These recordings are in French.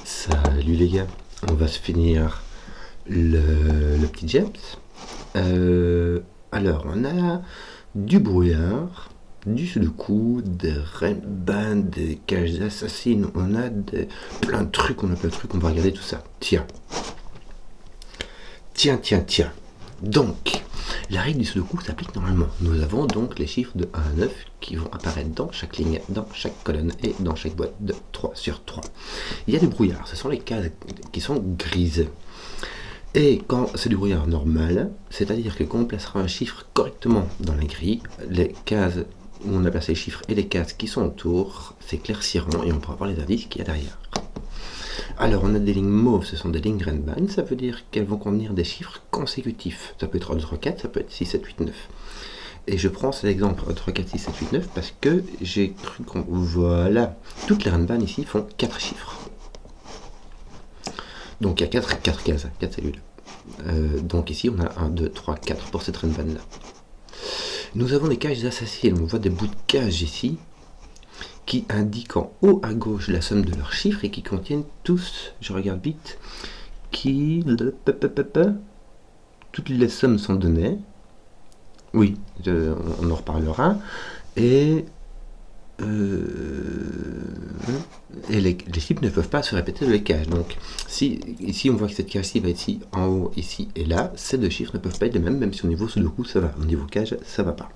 Salut les gars, on va se finir le petit James. Alors on a du brouillard, du sudoku, des renban, des cages assassines, on a plein de trucs, on va regarder tout ça. Tiens. Donc, la règle du sudoku s'applique normalement. Nous avons donc les chiffres de 1 à 9 qui vont apparaître dans chaque ligne, dans chaque colonne et dans chaque boîte de 3 sur 3. Il y a du brouillard, ce sont les cases qui sont grises. Et quand c'est du brouillard normal, c'est-à-dire que quand on placera un chiffre correctement dans la grille, les cases où on a placé les chiffres et les cases qui sont autour s'éclairciront et on pourra voir les indices qu'il y a derrière. Alors on a des lignes mauves, ce sont des lignes renban, ça veut dire qu'elles vont contenir des chiffres consécutifs. Ça peut être 1, 2, 3, 4, ça peut être 6, 7, 8, 9. Et je prends cet exemple 1, 2, 3, 4, 6, 7, 8, 9 parce que j'ai cru qu'on... Voilà, toutes les renban ici font 4 chiffres. Donc il y a 4 cases, 4 cellules. Donc ici on a 1, 2, 3, 4 pour cette renban là. Nous avons des cages assassines, on voit des bouts de cages ici qui indiquent en haut à gauche la somme de leurs chiffres et qui contiennent tous, je regarde vite, toutes les sommes sont données. Oui, on en reparlera. Et les chiffres ne peuvent pas se répéter dans les cages. Donc, si ici on voit que cette cage-ci va être ici, en haut, ici et là, ces deux chiffres ne peuvent pas être les mêmes, même si au niveau sudoku ça va. Au niveau cage, ça va pas.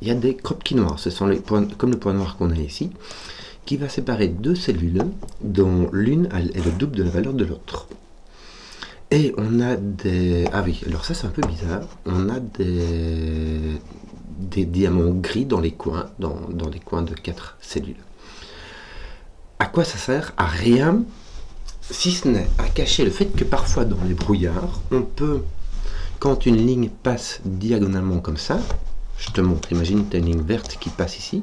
Il y a des kropki noirs, ce sont les points, comme le point noir qu'on a ici, qui va séparer deux cellules dont l'une est le double de la valeur de l'autre. Et on a des... Ah oui, alors ça c'est un peu bizarre. On a des diamants gris dans les coins, dans les coins de 4 cellules. À quoi ça sert? À rien, si ce n'est à cacher le fait que parfois dans les brouillards, on peut, quand une ligne passe diagonalement comme ça, je te montre, imagine tu as une ligne verte qui passe ici,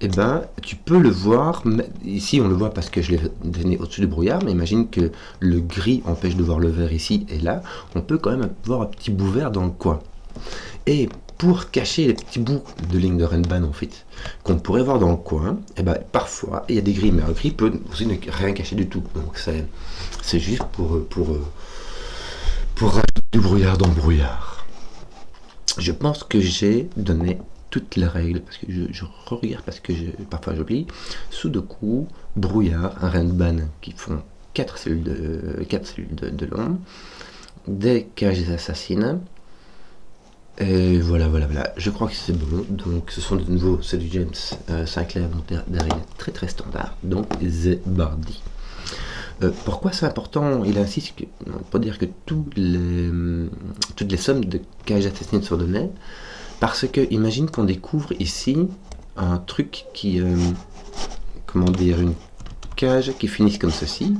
et ben tu peux le voir, ici on le voit parce que je l'ai donné au-dessus du brouillard, mais imagine que le gris empêche de voir le vert ici et là, on peut quand même voir un petit bout vert dans le coin. Et pour cacher les petits bouts de ligne de renban en fait, qu'on pourrait voir dans le coin, et ben parfois il y a des gris, mais un gris peut aussi ne rien cacher du tout, donc c'est juste pour rajouter du brouillard dans le brouillard. Je pense que j'ai donné toutes les règles, parce que je regarde, parce que parfois j'oublie. Sudoku, brouillard, un renban qui font 4 cellules de long, des cages assassines, et voilà. Je crois que c'est bon. Donc ce sont de nouveau, c'est du James Sinclair, donc des règles très standard, donc Zebardi. Pourquoi c'est important? Il insiste pour dire que toutes les sommes de cages assassines sont données, parce que imagine qu'on découvre ici un truc qui, comment dire, une cage qui finisse comme ceci,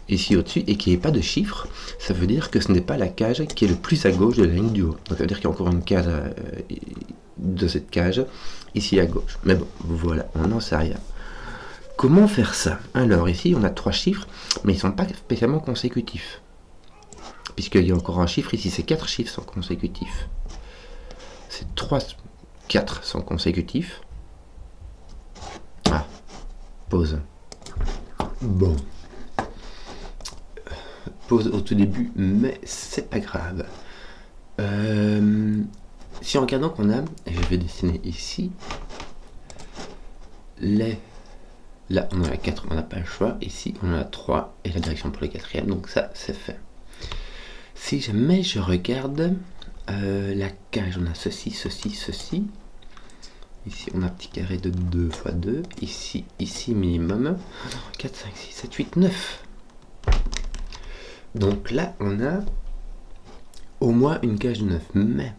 ici au-dessus, et qui n'ait pas de chiffres. Ça veut dire que ce n'est pas la cage qui est le plus à gauche de la ligne du haut. Donc ça veut dire qu'il y a encore une case de cette cage ici à gauche. Mais bon, voilà, on n'en sait rien. Comment faire ça? Alors ici on a 3 chiffres, mais ils ne sont pas spécialement consécutifs. Puisqu'il y a encore un chiffre ici, ces 4 chiffres sont consécutifs. Ces 4 sont consécutifs. Ah, pause. Bon. Pause au tout début, mais c'est pas grave. Si en regardant qu'on a, et je vais dessiner ici, là, on en a 4, on n'a pas le choix. Ici, on en a 3 et la direction pour le 4e, donc ça, c'est fait. Si jamais je regarde la cage, on a ceci. Ici, on a un petit carré de 2 x 2. Ici minimum. 4, 5, 6, 7, 8, 9. Donc là, on a au moins une cage de 9. Mais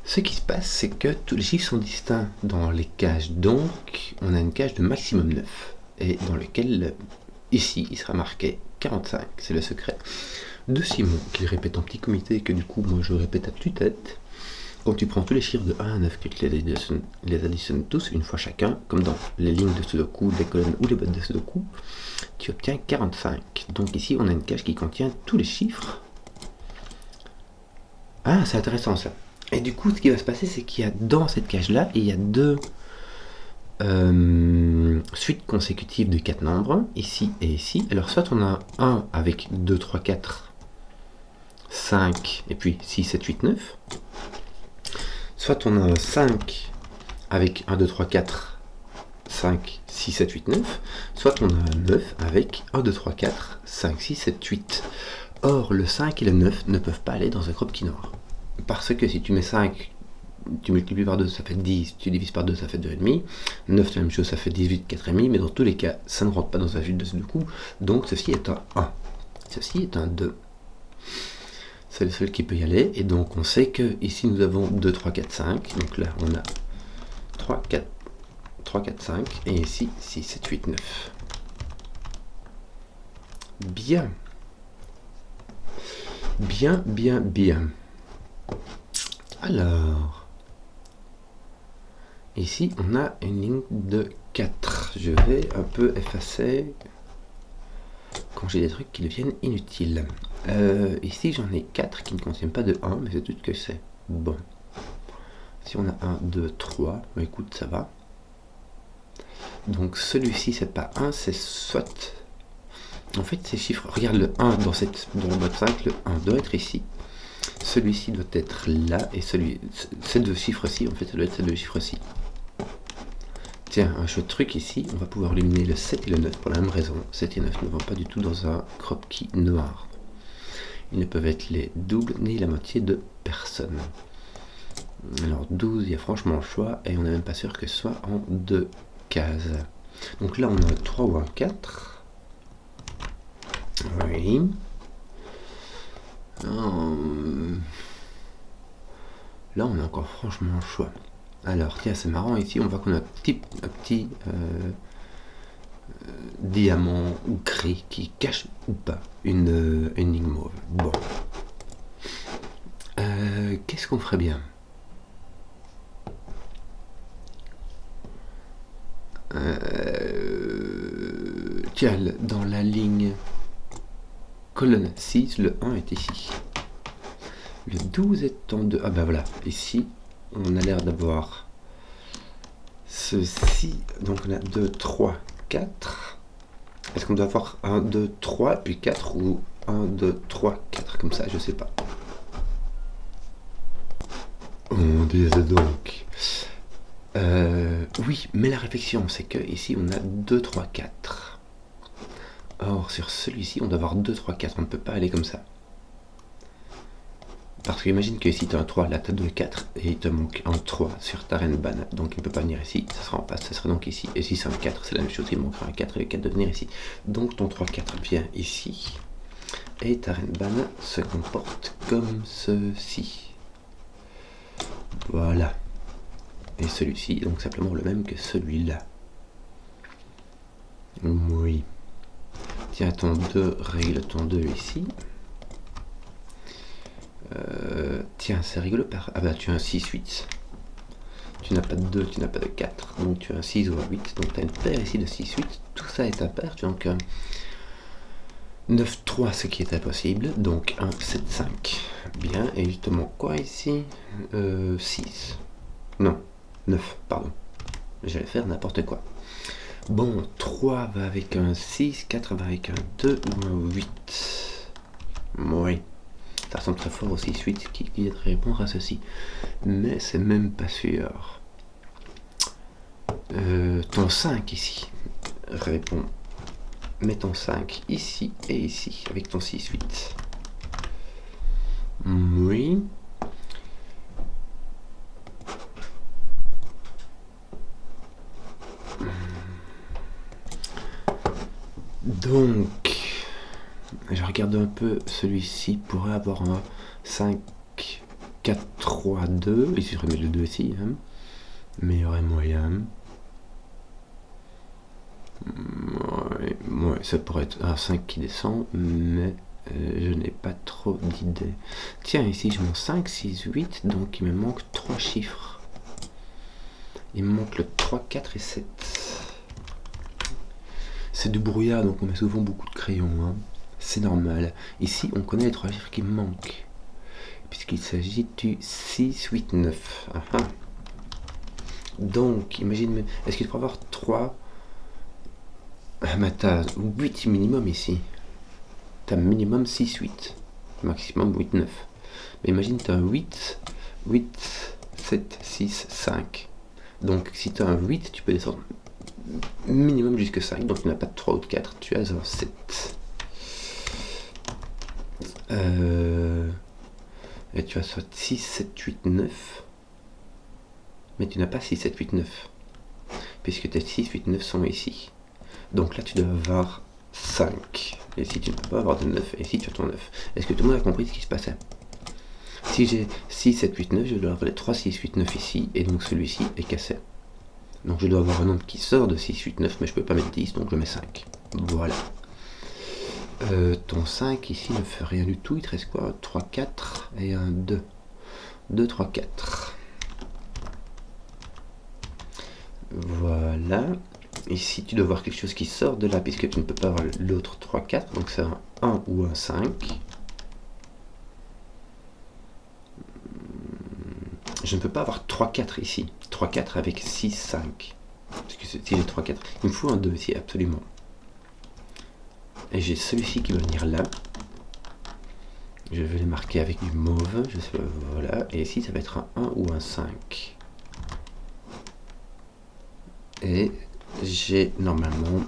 ce qui se passe, c'est que tous les chiffres sont distincts dans les cages. Donc, on a une cage de maximum 9. Et dans lequel, ici, il sera marqué 45. C'est le secret de Simon, qu'il répète en petit comité, et que du coup, moi, je répète à tue-tête. Quand tu prends tous les chiffres de 1 à 9, que tu les additionnes tous, une fois chacun, comme dans les lignes de sudoku, les colonnes ou les boîtes de sudoku, tu obtiens 45. Donc ici, on a une cage qui contient tous les chiffres. Ah, c'est intéressant ça. Et du coup, ce qui va se passer, c'est qu'il y a dans cette cage-là, il y a deux suite consécutive de 4 nombres, ici et ici. Alors soit on a 1 avec 2, 3, 4, 5, et puis 6, 7, 8, 9. Soit on a un 5 avec 1, 2, 3, 4, 5, 6, 7, 8, 9. Soit on a un 9 avec 1, 2, 3, 4, 5, 6, 7, 8. Or, le 5 et le 9 ne peuvent pas aller dans un cropped key noir. Parce que si tu mets 5, tu multiplies par 2, ça fait 10, tu divises par 2, ça fait 2,5. 9, c'est la même chose, ça fait 18, 4,5. Mais dans tous les cas, ça ne rentre pas dans un jus de ce coup. Donc, ceci est un 1. Ceci est un 2. C'est le seul qui peut y aller. Et donc, on sait que ici, nous avons 2, 3, 4, 5. Donc là, on a 3, 4, 5. Et ici, 6, 7, 8, 9. Bien. Bien, bien, bien. Alors, ici, on a une ligne de 4. Je vais un peu effacer quand j'ai des trucs qui deviennent inutiles. Ici, j'en ai 4 qui ne contiennent pas de 1, mais c'est tout ce que c'est. Bon. Si on a 1, 2, 3, bah écoute, ça va. Donc, celui-ci, c'est pas 1, c'est soit... En fait, ces chiffres, regarde le 1 dans le boîte 5, le 1 doit être ici. Celui-ci doit être là, et ces deux chiffres-ci, en fait, ça doit être ces deux chiffres-ci. Tiens, un chouette truc ici, on va pouvoir éliminer le 7 et le 9 pour la même raison. 7 et 9 ne vont pas du tout dans un cropped key noir. Ils ne peuvent être les doubles ni la moitié de personne. Alors 12, il y a franchement le choix, et on n'est même pas sûr que ce soit en 2 cases. Donc là, on a un 3 ou un 4. Oui. Là, on a encore franchement le choix. Alors, tiens, c'est marrant, ici, on voit qu'on a un petit diamant ou gris qui cache ou pas une ligne mauve. Bon. Qu'est-ce qu'on ferait bien? Tiens, dans la ligne colonne 6, le 1 est ici. Le 12 est en 2. Ah ben voilà, ici, on a l'air d'avoir ceci. Donc on a 2, 3, 4. Est-ce qu'on doit avoir 1, 2, 3, puis 4 ou 1, 2, 3, 4 comme ça, je sais pas. On disait donc. Oui, mais la réflexion, c'est que ici on a 2, 3, 4. Or, sur celui-ci, on doit avoir 2, 3, 4. On ne peut pas aller comme ça. Parce que imagine que ici tu as un 3, là tu as 2, 4, et il te manque un 3 sur ta reine ban. Donc il ne peut pas venir ici, ça sera en face, ça sera donc ici. Et si c'est un 4, c'est la même chose, il manquera un 4 et le 4 de venir ici. Donc ton 3, 4 vient ici. Et ta reine ban se comporte comme ceci. Voilà. Et celui-ci, donc simplement le même que celui-là. Oui. Tiens, ton 2, règle ton 2 ici. Tiens, c'est rigolo. Ah bah tu as un 6, 8. Tu n'as pas de 2, tu n'as pas de 4. Donc tu as un 6 ou un 8. Donc tu as une paire ici de 6, 8. Tout ça est impair. Tu as donc 9, 3, ce qui est impossible. Donc 1, 7, 5. Bien. Et il te manque quoi ici 6. Non, 9, pardon. J'allais faire n'importe quoi. Bon, 3 va avec un 6, 4 va avec un 2 ou un 8. Oui. Ça ressemble très fort au 6-8 qui devrait répondre à ceci. Mais c'est même pas sûr. Ton 5 ici répond. Mets ton 5 ici et ici avec ton 6-8. Oui. Donc, je regarde un peu, celui-ci pourrait avoir un 5, 4, 3, 2. Ici, je remets le 2 ici. Hein. Mais il y aurait moyen. Ouais, ça pourrait être un 5 qui descend, mais je n'ai pas trop d'idées. Tiens, ici, je monte 5, 6, 8, donc il me manque 3 chiffres. Il me manque le 3, 4 et 7. C'est du brouillard, donc on met souvent beaucoup de crayons. Hein. C'est normal. Ici, on connaît les 3 chiffres qui me manquent. Puisqu'il s'agit du 6, 8, 9. Donc, imagine, est-ce qu'il faut avoir 3... Ah, mais t'as 8 minimum ici. T'as minimum 6, 8. Maximum 8, 9. Mais imagine, t'as un 8, 8, 7, 6, 5. Donc, si t'as un 8, tu peux descendre minimum jusqu'à 5. Donc, tu n'as pas de 3 ou de 4. Tu as un 7. Et tu as soit 6, 7, 8, 9. Mais tu n'as pas 6, 7, 8, 9. Puisque tes 6, 8, 9 sont ici. Donc là, tu dois avoir 5. Et ici, tu ne peux pas avoir de 9. Et ici, tu as ton 9. Est-ce que tout le monde a compris ce qui se passait? Si j'ai 6, 7, 8, 9, je dois avoir les 3, 6, 8, 9 ici. Et donc celui-ci est cassé. Donc je dois avoir un nombre qui sort de 6, 8, 9. Mais je ne peux pas mettre 10. Donc je mets 5. Voilà. Ton 5 ici ne fait rien du tout. Il te reste quoi? 3, 4 et un 2. 2, 3, 4. Voilà. Ici, tu dois voir quelque chose qui sort de là, puisque tu ne peux pas avoir l'autre 3, 4. Donc c'est un 1 ou un 5. Je ne peux pas avoir 3, 4 ici. 3, 4 avec 6, 5. Parce que si j'ai 3, 4, il me faut un 2 ici, absolument. Et j'ai celui-ci qui va venir là. Je vais les marquer avec du mauve. Je sais pas, voilà. Et ici, ça va être un 1 ou un 5. Et j'ai normalement...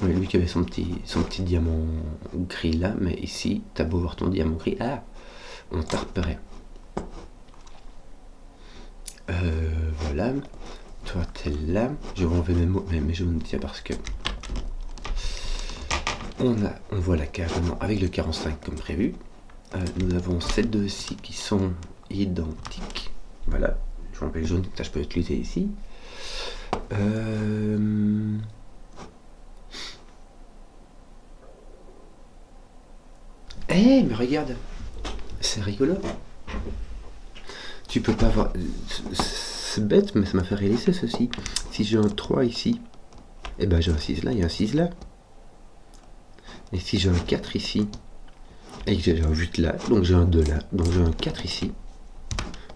lui qui avait son petit diamant gris là. Mais ici, t'as beau voir ton diamant gris. Ah, on t'a repéré. Voilà. Toi, t'es là. Je vais enlever mes jaunes, tiens, parce que... On voit la cage avec le 45 comme prévu. Nous avons ces deux-ci qui sont identiques. Voilà, je vais enlever le jaune, ça je peux l'utiliser ici. Mais regarde, c'est rigolo. Tu peux pas avoir... C'est bête, mais ça m'a fait réaliser ceci. Si j'ai un 3 ici, et ben j'ai un 6 là, il y a un 6 là. Et si j'ai un 4 ici, et que j'ai un 8 là, donc j'ai un 2 là, donc j'ai un 4 ici,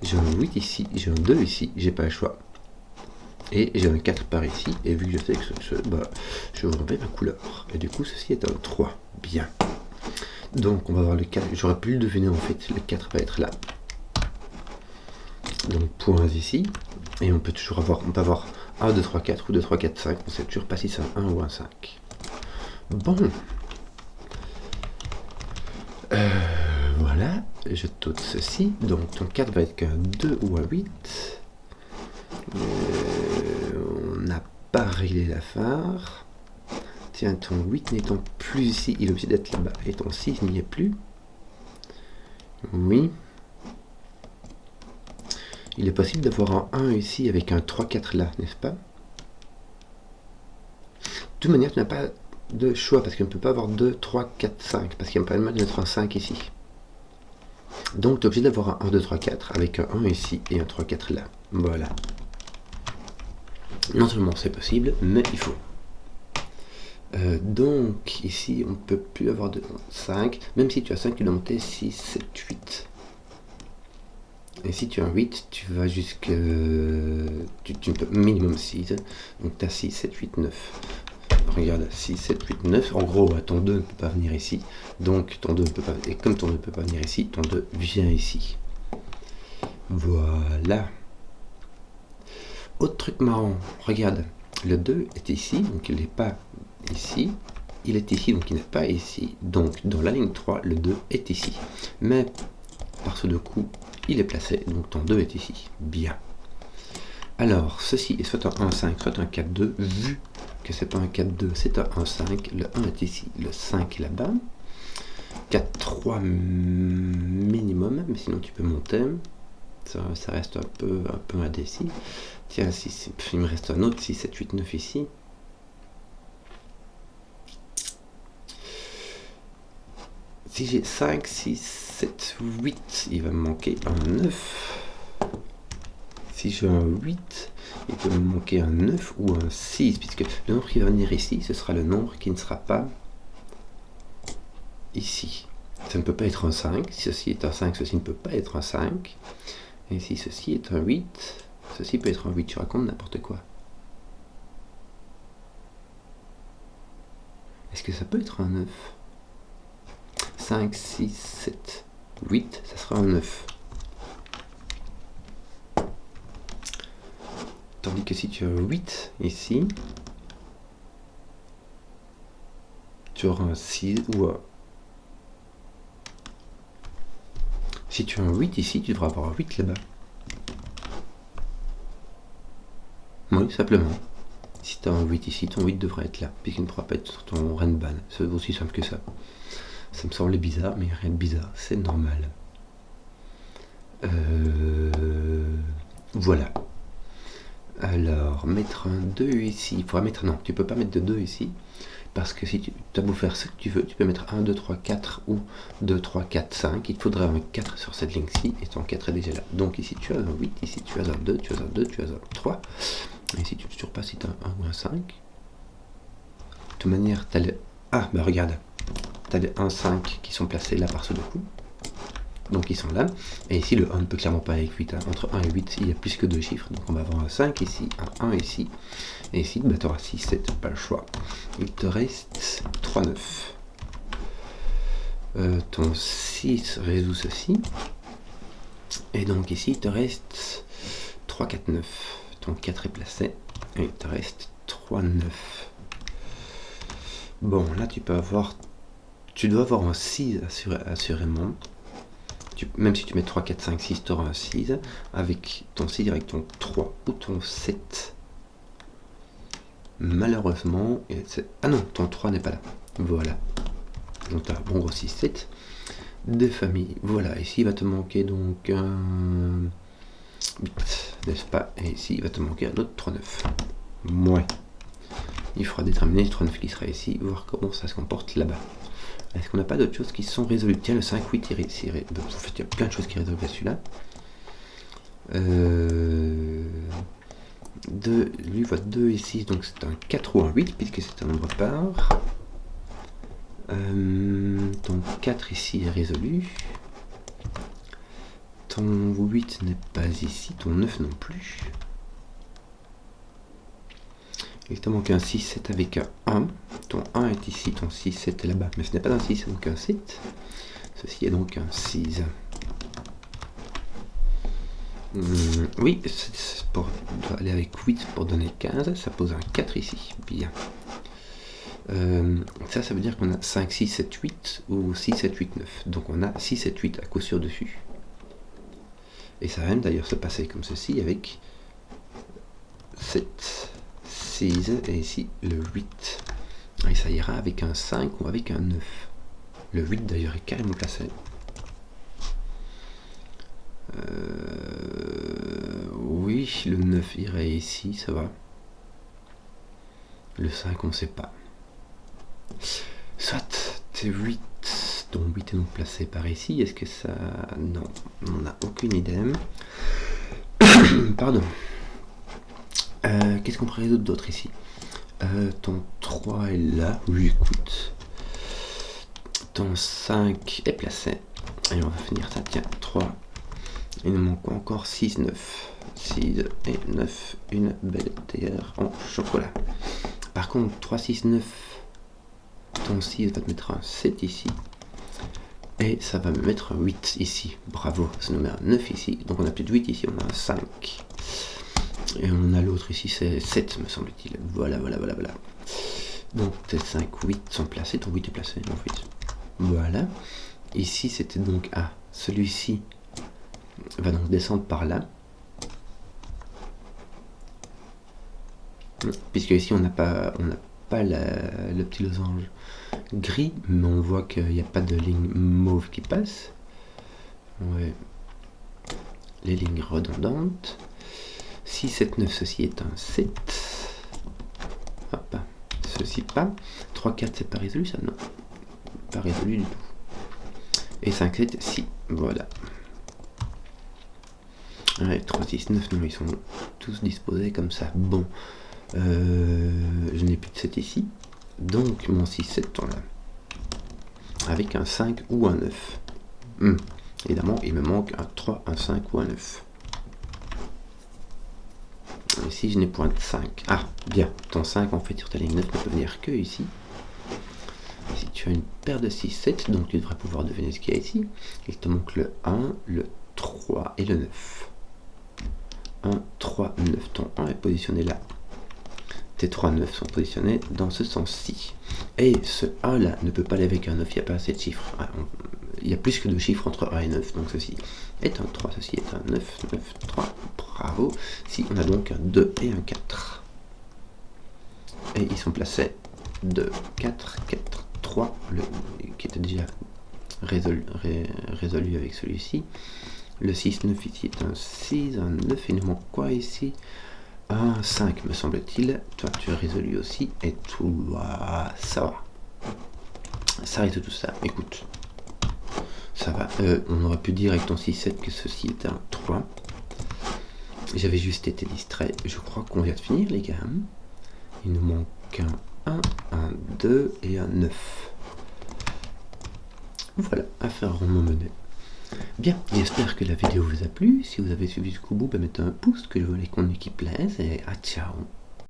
j'ai un 8 ici, j'ai un 2 ici, j'ai pas le choix. Et j'ai un 4 par ici, et vu que je sais que je vais enlever ma couleur. Et du coup, ceci est un 3. Bien. Donc, on va voir le 4. J'aurais pu le deviner en fait, le 4 va être là. Donc, points ici. Et on peut toujours avoir, on peut avoir 1, 2, 3, 4 ou 2, 3, 4, 5. On sait toujours pas si c'est un 1 ou un 5. Bon. Voilà. Je tote ceci. Donc, ton 4 va être qu'un 2 ou un 8. On n'a pas réglé la phare. Tiens, ton 8 n'étant plus ici, il est obligé d'être là-bas. Et ton 6 n'y est plus. Oui. Il est possible d'avoir un 1 ici avec un 3, 4 là, n'est-ce pas? De toute manière, tu n'as pas de choix parce qu'on ne peut pas avoir 2, 3, 4, 5. Parce qu'il n'y a pas le mal de mettre un 5 ici. Donc, tu es obligé d'avoir un 1, 2, 3, 4 avec un 1 ici et un 3, 4 là. Voilà. Non seulement c'est possible, mais il faut. Donc ici on ne peut plus avoir de 5, même si tu as 5 tu dois monter 6, 7, 8. Et si tu as un 8, tu vas jusqu'à... tu peux minimum 6, donc tu as 6, 7, 8, 9. Regarde, 6, 7, 8, 9, en gros ton 2 ne peut pas venir ici, donc ton 2 ne peut pas... Et comme ton 2 ne peut pas venir ici, ton 2 vient ici. Voilà. Autre truc marrant, regarde, le 2 est ici, donc il n'est pas ici, il est ici, donc il n'est pas ici, donc dans la ligne 3, le 2 est ici, mais par ce deux coups, il est placé, donc ton 2 est ici, bien. Alors, ceci est soit un 1,5, soit un 4,2, vu que c'est pas un 4,2, c'est un 1,5, le 1 est ici, le 5 est là-bas, 4,3 minimum, mais sinon tu peux monter, ça reste un peu indécis. Tiens, il me reste un autre 6, 7, 8, 9 ici. Si j'ai 5, 6, 7, 8, il va me manquer un 9. Si j'ai un 8, il peut me manquer un 9 ou un 6, puisque le nombre qui va venir ici, ce sera le nombre qui ne sera pas ici. Ça ne peut pas être un 5. Si ceci est un 5, ceci ne peut pas être un 5. Et si ceci est un 8, Ceci peut être un 8, tu racontes n'importe quoi. Est-ce que ça peut être un 9? 5, 6, 7, 8, ça sera un 9. Tandis que si tu as un 8 ici, tu auras un 6 ou un... Si tu as un 8 ici, tu devras avoir un 8 là-bas. Oui, simplement. Si tu as un 8 ici, ton 8 devrait être là, puisqu'il ne pourra pas être sur ton Renban. C'est aussi simple que ça. Ça me semblait bizarre, mais rien de bizarre, c'est normal. Voilà. Alors, mettre un 2 ici, il faudra mettre... Non, tu peux pas mettre de 2 ici, parce que si tu as beau faire ce que tu veux, tu peux mettre 1, 2, 3, 4 ou 2, 3, 4, 5. Il te faudrait un 4 sur cette ligne-ci, et ton 4 est déjà là. Donc ici tu as un 8, ici tu as un 2, tu as un 2, tu as un 3. Et si tu ne surpasses, si tu as un 1 ou un 5. De toute manière, tu as le... Ah, bah regarde, tu as les 1, 5 qui sont placés là par ce deux coups. Donc ils sont là. Et ici, le 1 ne peut clairement pas avec 8. Hein. Entre 1 et 8, il y a plus que 2 chiffres. Donc on va avoir un 5 ici, un 1 ici. Et ici, bah, tu auras 6, 7, pas le choix. Il te reste 3, 9. Ton 6 résout ceci. Et donc ici, il te reste 3, 4, 9. Ton 4 est placé. Et il te reste 3, 9. Bon, là, tu peux avoir... Tu dois avoir un 6 assurément. Même si tu mets 3, 4, 5, 6, tu auras un 6. Avec ton 6, avec ton 3 ou ton 7. Malheureusement... Ah non, ton 3 n'est pas là. Voilà. Donc tu as un bon gros 6, 7. Des familles. Voilà, ici il va te manquer donc un 8, n'est-ce pas? Et ici il va te manquer un autre 3, 9. Ouais. Il faudra déterminer le 3, 9 qui sera ici, voir comment ça se comporte là-bas. Est-ce qu'on n'a pas d'autres choses qui sont résolues? Tiens, le 5, 8, en fait, il y a plein de choses qui résolvent celui-là. Lui voit 2 ici, donc c'est un 4 ou un 8, puisque c'est un nombre par. Ton 4 ici est résolu. Ton 8 n'est pas ici, ton 9 non plus. Il te manque un 6, 7 avec un 1. Ton 1 est ici, ton 6, 7 est là-bas. Mais ce n'est pas un 6, c'est donc un 7. Ceci est donc un 6. Oui, pour aller avec 8 pour donner 15, ça pose un 4 ici. Bien. Ça veut dire qu'on a 5, 6, 7, 8 ou 6, 7, 8, 9. Donc on a 6, 7, 8 à coup sûr dessus. Et ça va même d'ailleurs se passer comme ceci avec 7, 6 et ici le 8. Et ça ira avec un 5 ou avec un 9. Le 8 d'ailleurs est carrément placé. Oui, le 9 irait ici, ça va. Le 5 on ne sait pas. Soit T8, dont 8 est donc placé par ici. Est-ce que ça... Non, on n'a aucune idée. Pardon. Qu'est-ce qu'on pourrait résoudre d'autre ici? Ton 3 est là. Oui, écoute. Ton 5 est placé. Et on va finir ça. Tiens, 3. Il nous manque encore 6, 9. 6 et 9. Une belle théière en chocolat. Par contre, 3, 6, 9. Ton 6 va te mettre un 7 ici. Et ça va me mettre un 8 ici. Bravo, ça nous met un 9 ici. Donc on a plus de 8 ici, on a un 5. Et on a l'autre ici, c'est 7 me semble-t-il. Voilà. Donc tes 5, 8 sont placés. Ton 8 est placé, mon 8. Voilà. Ici c'était donc A. Celui-ci va donc descendre par là. Puisque ici on n'a pas le petit losange gris, mais on voit qu'il n'y a pas de ligne mauve qui passe. Ouais. Les lignes redondantes. 6, 7, 9, ceci est un 7. Hop, ceci pas. 3, 4, c'est pas résolu ça? Non. Pas résolu du tout. Et 5, 7, si. Voilà. Ouais, 3, 6, 9, non, ils sont tous disposés comme ça. Bon. Je n'ai plus de 7 ici. Donc mon 6, 7 tombe là. Avec un 5 ou un 9. Évidemment, il me manque un 3, un 5 ou un 9. ici je n'ai point de 5. Ah, bien, ton 5 en fait sur ta ligne 9 ne peut venir que ici. Ici tu as une paire de 6, 7, donc tu devrais pouvoir deviner ce qu'il y a ici. Il te manque le 1, le 3 et le 9. 1, 3, 9. Ton 1 est positionné là. Tes 3 9 sont positionnés dans ce sens-ci. Et ce 1 là ne peut pas aller avec un 9, il n'y a pas assez de chiffres. Il y a plus que 2 chiffres entre 1 et 9, donc ceci est un 3, ceci est un 9, 9, 3, bravo. Si on a donc un 2 et un 4. Et ils sont placés 2, 4, 4, 3, qui était déjà résolu avec celui-ci. Le 6, 9 ici est un 6, un 9, il nous manque quoi ici? Un 5 me semble-t-il. Toi tu as résolu aussi, et toi ça va. Ça reste tout ça, écoute. Ça va, on aurait pu dire avec ton 6-7 que ceci était un 3. J'avais juste été distrait. Je crois qu'on vient de finir les gars. Il nous manque un 1, un 2 et un 9. Voilà, affaire rondement menée. Bien, j'espère que la vidéo vous a plu. Si vous avez suivi jusqu'au bout, mettez un pouce, que je voulais qu'on y plaise. Et à ciao.